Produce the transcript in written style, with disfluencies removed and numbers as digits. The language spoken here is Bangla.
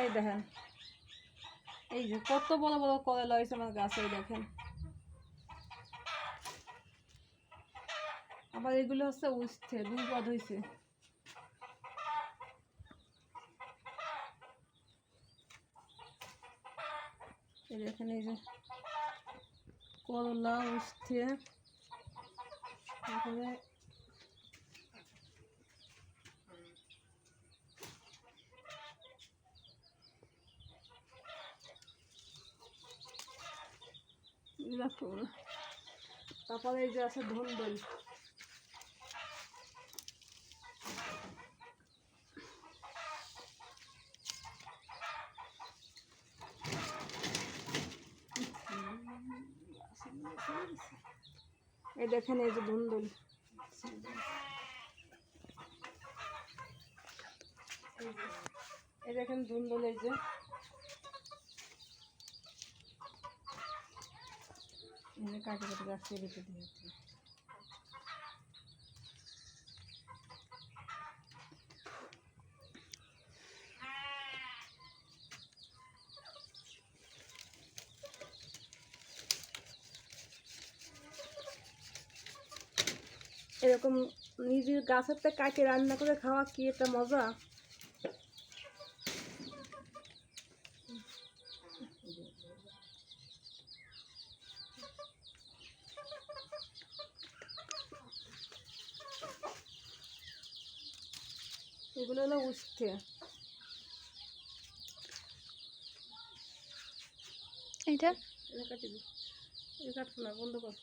এই দেখেন এই যে কত বড় বড় করলা হয়েছে আমার গাছে, এই দেখেন। আবার এগুলো হচ্ছে উঠছে, 2 পদ হয়েছে। এই দেখেন এই যে করলা উঠছে। তারপরে তারপরে এই যে আছে ধুন্দুল। এই দেখেন এই যে ধুন্দুল, এই দেখেন ধুন্দুল, এই যে কাটে কাটে গাছকে রেখে দিয়েছে। এরকম নিজের গাছের থেকে কাটে রান্না করে খাওয়া কি একটা মজা। এগুলো হলো উঠছে। এটা কাটি দিই, কাটবো না, বন্ধ কর।